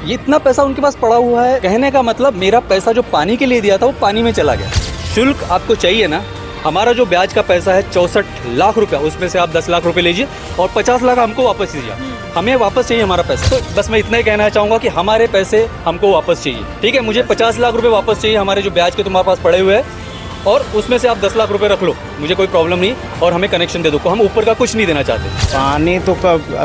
ये इतना पैसा उनके पास पड़ा हुआ है, कहने का मतलब मेरा पैसा जो पानी के लिए दिया था वो पानी में चला गया। शुल्क आपको चाहिए ना, हमारा जो ब्याज का पैसा है 64 लाख रुपया, उसमें से आप 10 लाख रुपए लीजिए और 50 लाख हमको वापस दीजिए। हमें वापस चाहिए हमारा पैसा। तो बस मैं इतना ही कहना चाहूँगा कि हमारे पैसे हमको वापस चाहिए, ठीक है। मुझे 50 लाख रुपए वापस चाहिए, हमारे जो ब्याज के तुम्हारे पास पड़े हुए हैं, और उसमें से आप 10 लाख रुपए रख लो, मुझे कोई प्रॉब्लम नहीं, और हमें कनेक्शन दे दो। हम ऊपर का कुछ नहीं देना चाहते। पानी तो कब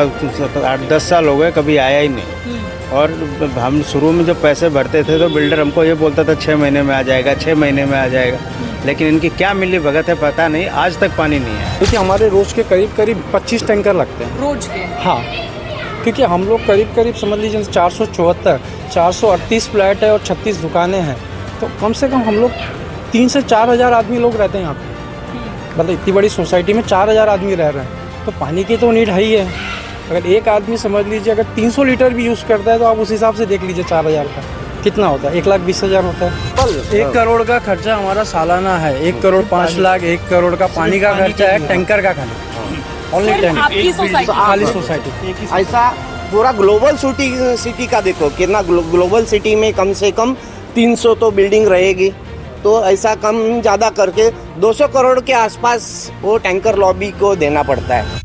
8-10 साल हो गए कभी आया ही नहीं। और हम शुरू में जब पैसे भरते थे तो बिल्डर हमको ये बोलता था 6 महीने में आ जाएगा, 6 महीने में आ जाएगा, लेकिन इनकी क्या मिली भगत है पता नहीं, आज तक पानी नहीं है। क्योंकि हमारे रोज के करीब 25 टैंकर लगते हैं रोज के। हाँ, क्योंकि हम लोग करीब समझ लीजिए 474, 438 फ्लैट है और 36 दुकानें हैं, तो कम से कम हम लोग 3 से 4 हज़ार आदमी लोग रहते हैं यहाँ पे। मतलब इतनी बड़ी सोसाइटी में 4 हज़ार आदमी रह रहे हैं, तो पानी की तो नीड है ही है। अगर एक आदमी समझ लीजिए अगर 300 लीटर भी यूज़ करता है तो आप उस हिसाब से देख लीजिए 4 हज़ार का कितना होता है, 1,20,000 होता है। 1 करोड़ का खर्चा हमारा सालाना है, 1 करोड़ 5 लाख, 1 करोड़ का पानी का खर्चा है, टैंकर का खाना, ओनली टैंकर, खाली सोसाइटी। ऐसा पूरा ग्लोबल सिटी का देखो कितना, ग्लोबल सिटी में कम से कम 300 तो बिल्डिंग रहेगी, तो ऐसा कम ज़्यादा करके 200 करोड़ के आसपास वो टैंकर लॉबी को देना पड़ता है।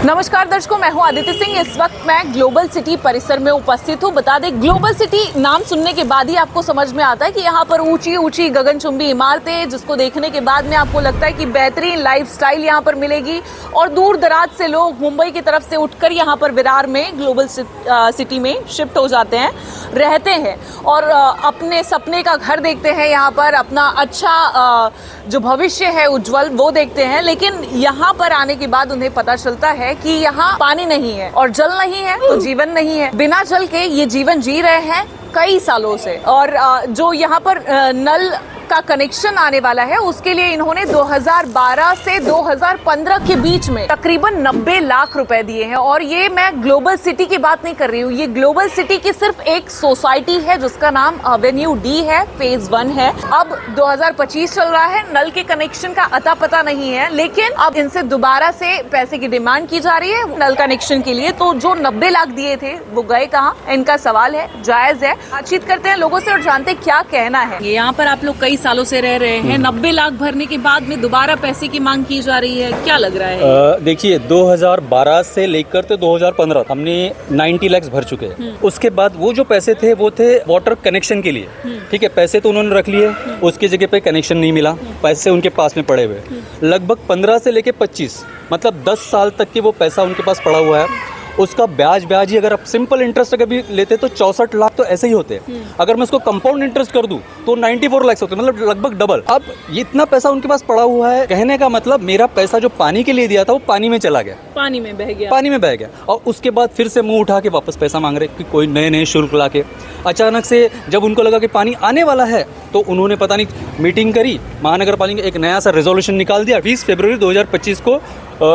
नमस्कार दर्शकों, मैं हूं आदित्य सिंह। इस वक्त मैं ग्लोबल सिटी परिसर में उपस्थित हूं। बता दें, ग्लोबल सिटी नाम सुनने के बाद ही आपको समझ में आता है कि यहाँ पर ऊंची ऊंची गगनचुंबी इमारतें, जिसको देखने के बाद में आपको लगता है कि बेहतरीन लाइफस्टाइल यहाँ पर मिलेगी, और दूर दराज से लोग मुंबई की तरफ से उठकर यहाँ पर विरार में ग्लोबल सिटी में शिफ्ट हो जाते हैं, रहते हैं और अपने सपने का घर देखते हैं यहाँ पर, अपना अच्छा जो भविष्य है उज्जवल वो देखते हैं। लेकिन यहाँ पर आने के बाद उन्हें पता चलता है कि यहाँ पानी नहीं है और जल नहीं है तो जीवन नहीं है। बिना जल के ये जीवन जी रहे हैं कई सालों से, और जो यहाँ पर नल का कनेक्शन आने वाला है उसके लिए इन्होंने 2012 से 2015 के बीच में तकरीबन 90 लाख रुपए दिए हैं। और ये मैं ग्लोबल सिटी की बात नहीं कर रही हूँ, ये ग्लोबल सिटी की सिर्फ एक सोसाइटी है जिसका नाम एवेन्यू डी है, फेज 1 है। अब 2025 चल रहा है, नल के कनेक्शन का अता पता नहीं है, लेकिन अब इनसे दोबारा से पैसे की डिमांड की जा रही है नल कनेक्शन के लिए। तो जो 90 लाख दिए थे वो गए कहाँ, इनका सवाल है, जायज है। बातचीत करते हैं लोगों से और जानते हैं क्या कहना है। यहाँ पर आप लोग कई सालों से रह रहे हैं, 90 लाख भरने के बाद में दोबारा पैसे की मांग की जा रही है, क्या लग रहा है? देखिए, 2012 से लेकर तो 2015 हमने 90 लाख भर चुके हैं। उसके बाद वो जो पैसे थे वो थे वाटर कनेक्शन के लिए, ठीक है। पैसे तो उन्होंने रख लिए, उसकी जगह पे कनेक्शन नहीं मिला, पैसे उनके पास में पड़े हुए लगभग 15 से लेके 25, मतलब 10 साल तक के वो पैसा उनके पास पड़ा हुआ है। उसका ब्याज ही अगर आप सिंपल इंटरेस्ट अगर भी लेते तो 64 लाख तो ऐसे ही होते हैं। अगर मैं उसको कंपाउंड इंटरेस्ट कर दूं तो 94 लाख होते हैं, मतलब लगभग डबल। अब ये इतना पैसा उनके पास पड़ा हुआ है, कहने का मतलब मेरा पैसा जो पानी के लिए दिया था वो पानी में चला गया, पानी में बह गया। और उसके बाद फिर से मुंह उठा के वापस पैसा मांग रहे कि कोई नए शुल्क ला के। अचानक से जब उनको लगा कि पानी आने वाला है तो उन्होंने पता नहीं मीटिंग करी, महानगर पालिका एक नया सा रेजोल्यूशन निकाल दिया। 20 फरवरी 2025 को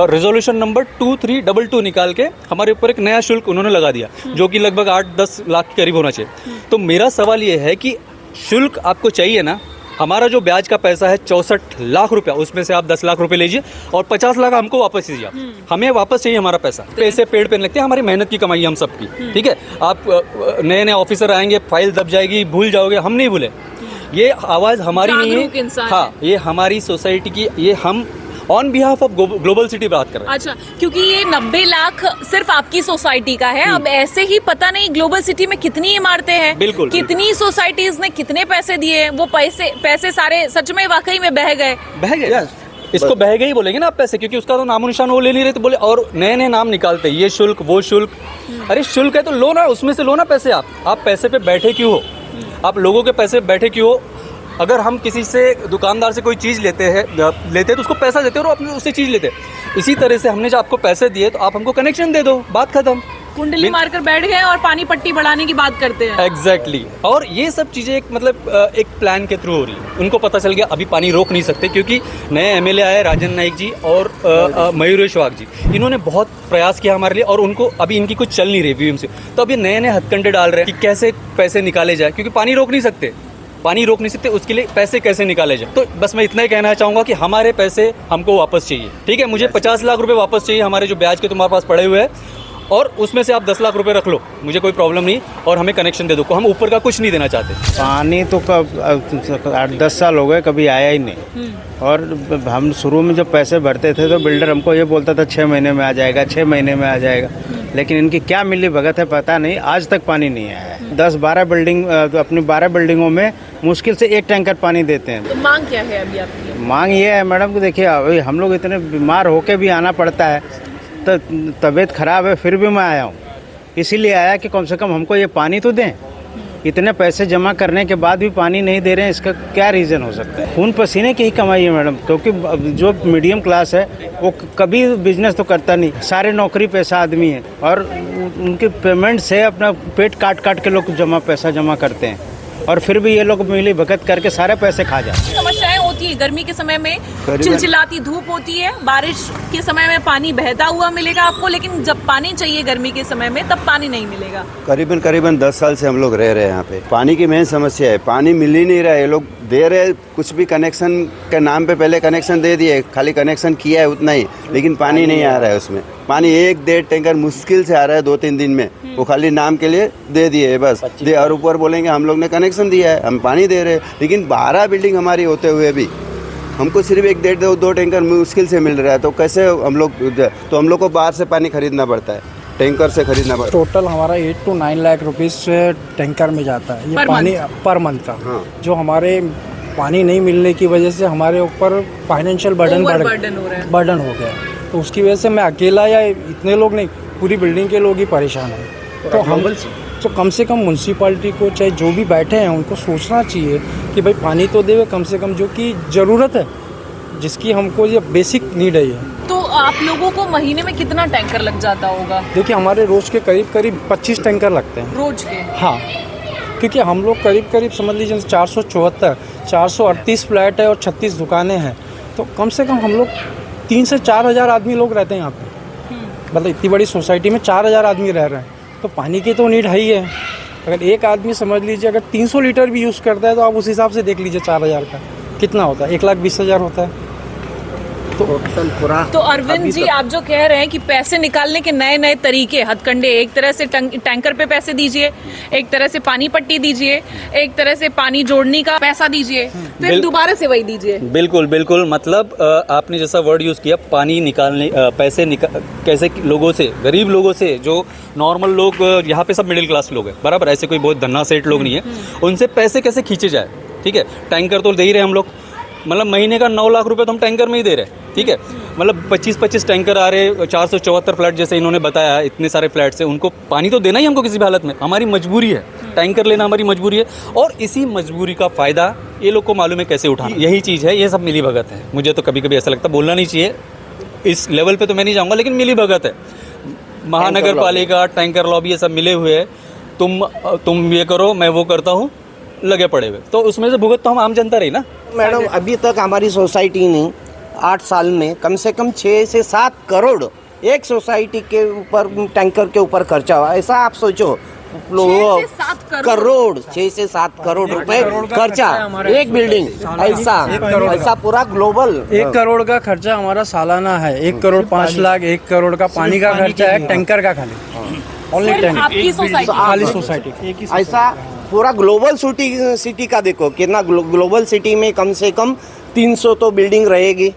रेजोल्यूशन नंबर 2322 निकाल के हमारे ऊपर एक नया शुल्क उन्होंने लगा दिया, जो कि लगभग 8-10 लाख के करीब होना चाहिए। तो मेरा सवाल ये है कि शुल्क आपको चाहिए ना, हमारा जो ब्याज का पैसा है 64 लाख रुपया, उसमें से आप 10 लाख रुपए लीजिए और 50 लाख हमको वापस दीजिए। हमें वापस चाहिए हमारा पैसा। पैसे पेड़ पे लगते हैं, हमारी मेहनत की कमाई हम सबकी, ठीक है। आप नए ऑफिसर आएंगे, फाइल दब जाएगी, भूल जाओगे, हम नहीं भूले। ये आवाज़ हमारी नहीं है, हाँ, ये हमारी सोसाइटी की, ये हम on behalf of global city बात कर रहे हैं। अच्छा, क्योंकि ये 90 लाख सिर्फ आपकी सोसाइटी का है। अब ऐसे ही पता नहीं ग्लोबल सिटी में कितनी इमारतें हैं, बिल्कुल, कितनी सोसाइटीज ने कितने पैसे दिए, वो पैसे सारे सच में वाकई में बह गए। इसको बह गए ही बोलेंगे ना आप पैसे, क्योंकि उसका तो नामो निशान वो ले नहीं रहे, तो बोले और नए नाम निकालते, ये शुल्क वो शुल्क। अरे शुल्क है तो लो ना, उसमें से लो ना पैसे। आप पैसे पे बैठे क्यों हो? आप लोगों के पैसे बैठे क्यों हो? अगर हम किसी से, दुकानदार से कोई चीज़ लेते हैं तो उसको पैसा देते हैं और अपने उससे चीज़ लेते हैं। इसी तरह से हमने जो आपको पैसे दिए तो आप हमको कनेक्शन दे दो, बात खत्म। कुंडली मारकर बैठ गए और पानी पट्टी बढ़ाने की बात करते हैं। एग्जैक्टली। और ये सब चीज़ें एक प्लान के थ्रू हो रही है। उनको पता चल गया अभी पानी रोक नहीं सकते, क्योंकि नए एमएलए आए राजन नाइक जी और मयूरेश वाघ जी, इन्होंने बहुत प्रयास किया हमारे लिए, और उनको अभी इनकी कुछ चल नहीं रही वीएम से। तो अभी नए हथकंडे डाल रहे हैं कि कैसे पैसे निकाले जाए, क्योंकि पानी रोक नहीं सकते, उसके लिए पैसे कैसे निकाले जाए। तो बस मैं इतना ही कहना चाहूँगा कि हमारे पैसे हमको वापस चाहिए, ठीक है। मुझे 50 लाख रुपए वापस चाहिए, हमारे जो ब्याज के तुम्हारे पास पड़े हुए हैं, और उसमें से आप 10 लाख रुपए रख लो, मुझे कोई प्रॉब्लम नहीं, और हमें कनेक्शन दे दो, को हम ऊपर का कुछ नहीं देना चाहते। पानी तो कब 8-10 साल हो गए कभी आया ही नहीं। और हम शुरू में जब पैसे भरते थे तो बिल्डर हमको ये बोलता था 6 महीने में आ जाएगा, 6 महीने में आ जाएगा, लेकिन इनकी क्या मिली भगत है पता नहीं, आज तक पानी नहीं आया है। 10-12 बिल्डिंग, अपनी 12 बिल्डिंगों में मुश्किल से 1 टैंकर पानी देते हैं। तो मांग क्या है अभी आपकी? मांग ये है मैडम कि देखिए अभी हम लोग इतने बीमार होके भी आना पड़ता है, तो तबीयत ख़राब है फिर भी मैं आया हूँ, इसीलिए आया कि कम से कम हमको ये पानी तो दें। इतने पैसे जमा करने के बाद भी पानी नहीं दे रहे हैं, इसका क्या रीज़न हो सकता है? खून पसीने की ही कमाई है मैडम, क्योंकि जो मीडियम क्लास है वो कभी बिजनेस तो करता नहीं, सारे नौकरी पेशा आदमी है, और उनके पेमेंट से अपना पेट काट काट के लोग पैसा जमा करते हैं, और फिर भी ये लोग मिली भगत करके सारे पैसे खा जाते हैं। समस्याएं होती है गर्मी के समय में, चिलचिलाती धूप होती है, बारिश के समय में पानी बहता हुआ मिलेगा आपको, लेकिन जब पानी चाहिए गर्मी के समय में तब पानी नहीं मिलेगा। करीबन 10 साल से हम लोग रह रहे हैं यहाँ पे। पानी की मेन समस्या है, पानी मिल ही नहीं रहा है। ये लोग दे रहे कुछ भी, कनेक्शन के नाम पे पहले कनेक्शन दे दिए, खाली कनेक्शन किया है उतना ही, लेकिन पानी नहीं आ रहा है उसमें। पानी 1-1.5 टैंकर मुश्किल से आ रहा है 2-3 दिन में, वो खाली नाम के लिए दे दिए बस दे, और ऊपर बोलेंगे हम लोग ने कनेक्शन दिया है, हम पानी दे रहे हैं, लेकिन 12 बिल्डिंग हमारी होते हुए भी हमको सिर्फ 1-1.5-2 टैंकर मुश्किल से मिल रहा है। तो कैसे हम लोग को बाहर से पानी खरीदना पड़ता है, टैंकर से खरीदना पड़ता है। टोटल हमारा 8 to 9 लाख रुपीस टैंकर में जाता है ये पानी पर मंथ का। हाँ। जो हमारे पानी नहीं मिलने की वजह से हमारे ऊपर फाइनेंशियल बर्डन बर्डन हो गया, तो उसकी वजह से मैं अकेला या इतने लोग नहीं, पूरी बिल्डिंग के लोग ही परेशान हैं। तो हम तो कम से कम म्यूनसिपाल्टी को, चाहे जो भी बैठे हैं, उनको सोचना चाहिए कि भाई पानी तो देवे कम से कम, जो कि ज़रूरत है, जिसकी हमको ये बेसिक नीड है ये। तो आप लोगों को महीने में कितना टैंकर लग जाता होगा? देखिए हमारे रोज़ के करीब 25 टैंकर लगते हैं रोज के? हाँ, क्योंकि हम लोग करीब समझ लीजिए 438 फ्लैट है और 36 दुकानें हैं, तो कम से कम हम लोग 3 से 4 हज़ार आदमी लोग रहते हैं यहाँ पे। मतलब इतनी बड़ी सोसाइटी में 4 हज़ार आदमी रह रहे हैं, तो पानी की तो नीड है ही है। अगर एक आदमी समझ लीजिए अगर 300 लीटर भी यूज़ करता है, तो आप उस हिसाब से देख लीजिए 4 हज़ार का कितना होता है, 1,20,000 होता है। तो अरविंद जी, आप जो कह रहे हैं कि पैसे निकालने के नए नए तरीके, हथकंडे, एक तरह से टैंकर पे पैसे दीजिए, एक तरह से पानी पट्टी दीजिए, एक तरह से पानी जोड़ने का पैसा दीजिए, फिर दोबारा से वही दीजिए। बिल्कुल, मतलब आपने जैसा वर्ड यूज़ किया, पानी निकालने, कैसे लोगों से, गरीब लोगों से, जो नॉर्मल लोग, यहाँ पे सब मिडिल क्लास लोग हैं, बराबर, ऐसे कोई बहुत धन्ना सेठ लोग नहीं है, उनसे पैसे कैसे खींचे जाए। ठीक है, टैंकर तो दे ही रहे हम लोग, मतलब महीने का 9 लाख रुपए तो हम टैंकर में ही दे रहे हैं। ठीक है, मतलब 25-25 टैंकर आ रहे, 474 फ्लैट जैसे इन्होंने बताया, इतने सारे फ्लैट से उनको पानी तो देना ही हमको किसी भी हालत में, हमारी मजबूरी है, टैंकर लेना हमारी मजबूरी है, और इसी मजबूरी का फ़ायदा ये लोग को मालूम है कैसे उठाना। यही चीज़ है, ये सब मिली भगत है। मुझे तो कभी कभी ऐसा लगता है, बोलना नहीं चाहिए, इस लेवल पे तो मैं नहीं जाऊँगा, लेकिन मिली भगत है। महानगर पालिका, टैंकर लॉबी, ये सब मिले हुए है, तुम ये करो, मैं वो करता हूँ, लगे पड़े हुए, तो उसमें से भुगत तो हम आम जनता रही ना। मैडम अभी तक हमारी सोसाइटी ने 8 साल में कम से कम 6 से 7 करोड़ एक सोसाइटी के ऊपर, टैंकर के ऊपर खर्चा हुआ। ऐसा आप सोचो, 6 से 7 करोड़ रुपए खर्चा एक बिल्डिंग, ऐसा पूरा ग्लोबल। 1 करोड़ का खर्चा हमारा सालाना है, 1 करोड़ 5 लाख, 1 करोड़ का पानी का खर्चा है टैंकर का, खाली ओनली टैंकर, आपकी सोसाइटी। ऐसा पूरा ग्लोबल सिटी का देखो कितना, ग्लोबल सिटी में कम से कम 300 तो बिल्डिंग रहेगी,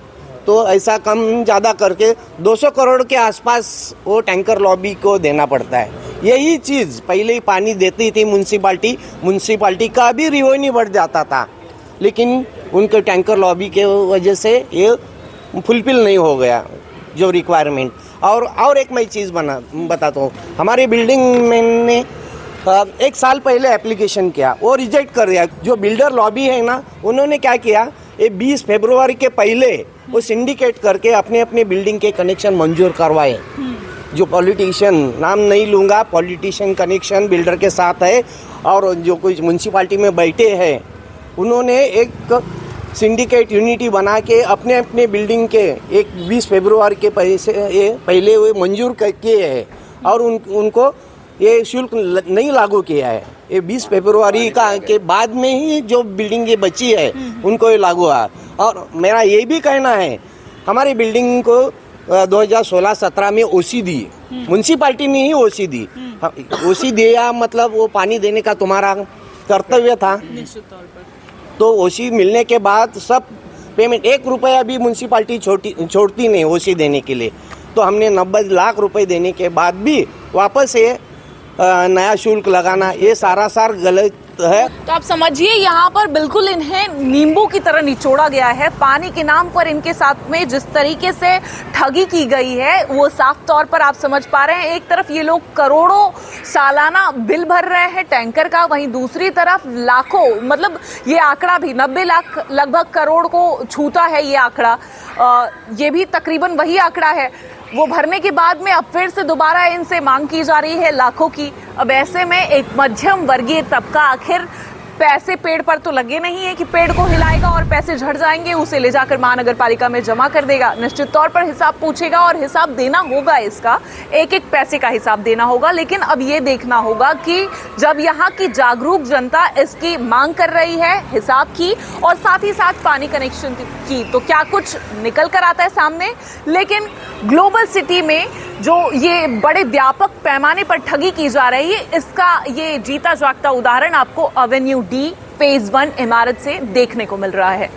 तो ऐसा कम ज़्यादा करके 200 करोड़ के आसपास वो टैंकर लॉबी को देना पड़ता है। यही चीज़ पहले ही पानी देती थी म्यूनसिपाल्टी का भी रेवेन्यू बढ़ जाता था, लेकिन उनके टैंकर लॉबी के वजह से ये फुलफिल नहीं हो गया जो रिक्वायरमेंट। और एक मैं चीज़ बताता हूँ, हमारी बिल्डिंग में 1 साल पहले एप्लीकेशन किया, वो रिजेक्ट कर दिया। जो बिल्डर लॉबी है ना, उन्होंने क्या किया, ये 20 फरवरी के पहले वो सिंडिकेट करके अपने अपने बिल्डिंग के कनेक्शन मंजूर करवाए। जो पॉलिटिशियन, नाम नहीं लूँगा, पॉलिटिशियन कनेक्शन बिल्डर के साथ है, और जो कुछ म्यूनसिपाल्टी में बैठे हैं, उन्होंने एक सिंडिकेट यूनिटी बना के अपने अपने बिल्डिंग के 20 फरवरी के पहले वो मंजूर किए हैं, और उनको ये शुल्क नहीं लागू किया है। ये 20 फरवरी के बाद में ही जो बिल्डिंग ये बची है उनको ये लागू हुआ। और मेरा ये भी कहना है, हमारी बिल्डिंग को 2016-17 में ओसी दी, म्युनिसिपालिटी ने ही ओसी दी। ओसी दिया मतलब वो पानी देने का तुम्हारा कर्तव्य था। निश्चित तौर पर तो ओसी मिलने के बाद सब पेमेंट 1 रुपया भी म्युनिसिपालिटी छोड़ती नहीं ओसी देने के लिए। तो हमने 90 लाख रुपए देने के बाद भी वापस ये नया शुल्क लगाना, ये सारासार गलत है। तो आप समझिए यहाँ पर बिल्कुल इन्हें नींबू की तरह निचोड़ा गया है। पानी के नाम पर इनके साथ में जिस तरीके से ठगी की गई है वो साफ तौर पर आप समझ पा रहे हैं। एक तरफ ये लोग करोड़ों सालाना बिल भर रहे हैं टैंकर का, वहीं दूसरी तरफ लाखों, मतलब ये आंकड़ा भी 90 लाख लगभग करोड़ को छूता है ये आंकड़ा। ये भी तकरीबन वही आंकड़ा है। वो भरने के बाद में अब फिर से दोबारा इनसे मांग की जा रही है लाखों की। अब ऐसे में एक मध्यम वर्गीय तबका आखिर पैसे पेड़ पर तो लगे नहीं है कि पेड़ को हिलाएगा और पैसे झड़ जाएंगे, उसे ले जाकर महानगर पालिका में जमा कर देगा। निश्चित तौर पर हिसाब पूछेगा और हिसाब देना होगा, इसका एक एक पैसे का हिसाब देना होगा। लेकिन अब ये देखना होगा कि जब यहाँ की जागरूक जनता इसकी मांग कर रही है हिसाब की और साथ ही साथ पानी कनेक्शन की, तो क्या कुछ निकल कर आता है सामने। लेकिन ग्लोबल सिटी में जो ये बड़े व्यापक पैमाने पर ठगी की जा रही है, इसका ये जीता जागता उदाहरण आपको एवेन्यू डी फेज 1 इमारत से देखने को मिल रहा है।